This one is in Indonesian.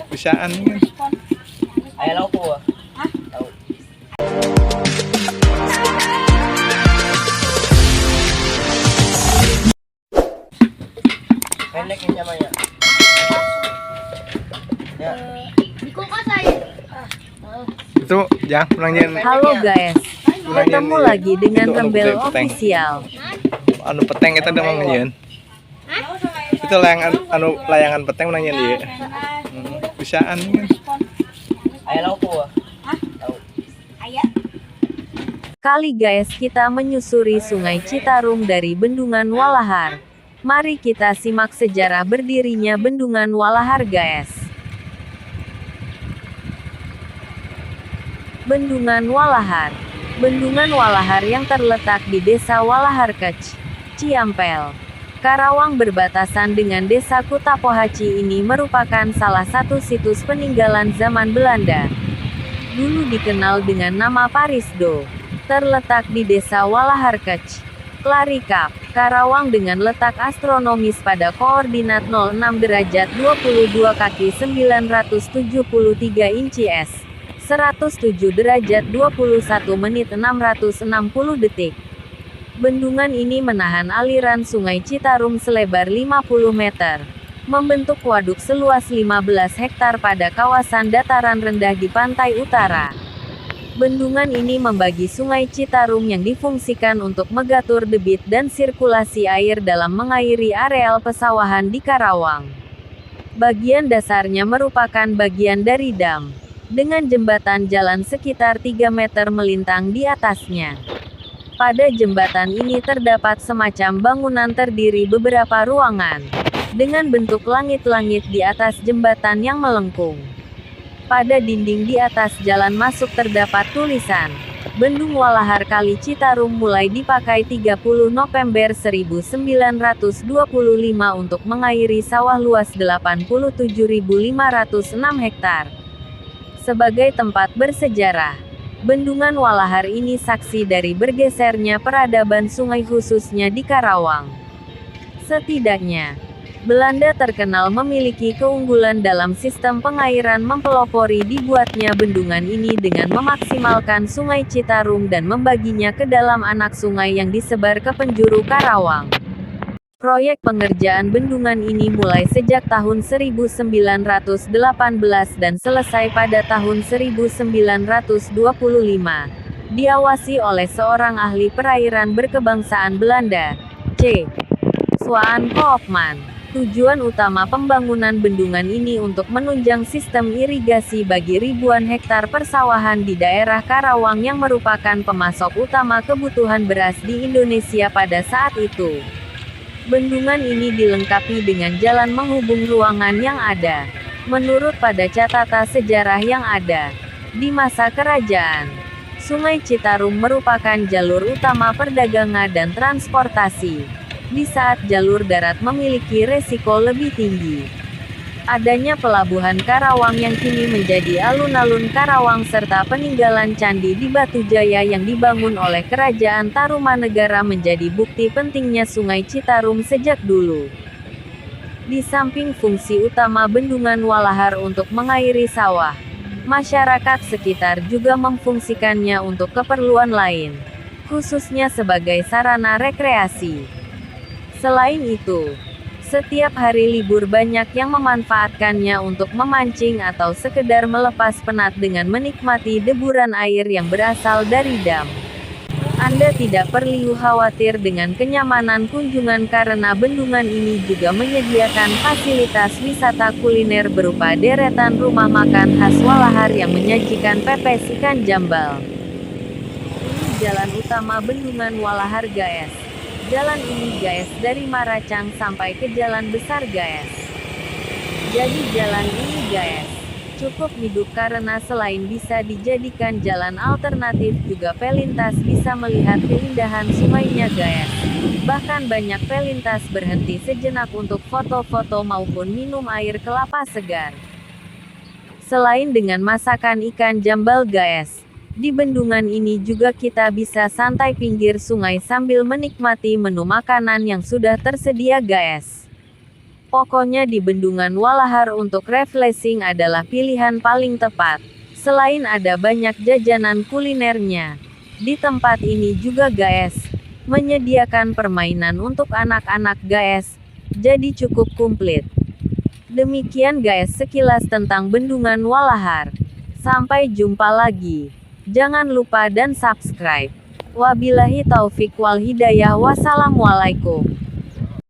Bisaan kan. Ayaw ko ah. Pendek yung sama ya. Ya. Itu jangan pulangin. Halo guys, ketemu lagi dengan Rembel Official. Anu peteng kita udah ngomongin. Itu layangan peteng nanya dia. Bisaan kan. Ayaw ko ah. Kali guys kita menyusuri Sungai Citarum dari Bendungan Walahar. Mari kita simak sejarah berdirinya Bendungan Walahar guys. Bendungan Walahar. Bendungan Walahar yang terletak di Desa Walahar Kec, Ciampel, Karawang berbatasan dengan Desa Kutapohaci ini merupakan salah satu situs peninggalan zaman Belanda. Dulu dikenal dengan nama Parisdo. Terletak di Desa Walahar Kec, Klarikap, Karawang dengan letak astronomis pada koordinat 06 derajat 22 kaki 973 inci S, 107 derajat 21 menit 660 detik. Bendungan ini menahan aliran Sungai Citarum selebar 50 meter, membentuk waduk seluas 15 hektar pada kawasan dataran rendah di pantai utara. Bendungan ini membagi Sungai Citarum yang difungsikan untuk mengatur debit dan sirkulasi air dalam mengairi areal pesawahan di Karawang. Bagian dasarnya merupakan bagian dari dam, dengan jembatan jalan sekitar 3 meter melintang di atasnya. Pada jembatan ini terdapat semacam bangunan terdiri beberapa ruangan, dengan bentuk langit-langit di atas jembatan yang melengkung. Pada dinding di atas jalan masuk terdapat tulisan, Bendung Walahar Kali Citarum mulai dipakai 30 November 1925 untuk mengairi sawah luas 87.506 hektar. Sebagai tempat bersejarah, Bendungan Walahar ini saksi dari bergesernya peradaban sungai khususnya di Karawang. Setidaknya, Belanda terkenal memiliki keunggulan dalam sistem pengairan mempelopori dibuatnya bendungan ini dengan memaksimalkan Sungai Citarum dan membaginya ke dalam anak sungai yang disebar ke penjuru Karawang. Proyek pengerjaan bendungan ini mulai sejak tahun 1918 dan selesai pada tahun 1925. Diawasi oleh seorang ahli perairan berkebangsaan Belanda, C. Swaan Koopman. Tujuan utama pembangunan bendungan ini untuk menunjang sistem irigasi bagi ribuan hektar persawahan di daerah Karawang yang merupakan pemasok utama kebutuhan beras di Indonesia pada saat itu. Bendungan ini dilengkapi dengan jalan menghubung ruangan yang ada. Menurut pada catatan sejarah yang ada, di masa kerajaan, Sungai Citarum merupakan jalur utama perdagangan dan transportasi. Di saat jalur darat memiliki resiko lebih tinggi. Adanya pelabuhan Karawang yang kini menjadi alun-alun Karawang serta peninggalan candi di Batu Jaya yang dibangun oleh Kerajaan Tarumanegara menjadi bukti pentingnya Sungai Citarum sejak dulu. Di samping fungsi utama Bendungan Walahar untuk mengairi sawah, masyarakat sekitar juga memfungsikannya untuk keperluan lain, khususnya sebagai sarana rekreasi. Selain itu, setiap hari libur banyak yang memanfaatkannya untuk memancing atau sekedar melepas penat dengan menikmati deburan air yang berasal dari dam. Anda tidak perlu khawatir dengan kenyamanan kunjungan karena bendungan ini juga menyediakan fasilitas wisata kuliner berupa deretan rumah makan khas Walahar yang menyajikan pepes ikan jambal. Ini jalan utama Bendungan Walahar guys. Jalan ini guys dari Maracang sampai ke Jalan Besar guys. Jadi jalan ini guys cukup hidup karena selain bisa dijadikan jalan alternatif juga pelintas bisa melihat keindahan sungainya guys. Bahkan banyak pelintas berhenti sejenak untuk foto-foto maupun minum air kelapa segar. Selain dengan masakan ikan jambal guys, di bendungan ini juga kita bisa santai pinggir sungai sambil menikmati menu makanan yang sudah tersedia guys. Pokoknya di Bendungan Walahar untuk refreshing adalah pilihan paling tepat. Selain ada banyak jajanan kulinernya, di tempat ini juga guys, menyediakan permainan untuk anak-anak guys, jadi cukup komplit. Demikian guys sekilas tentang Bendungan Walahar. Sampai jumpa lagi. Jangan lupa dan subscribe. Wabillahi taufik wal hidayah. Wassalamualaikum.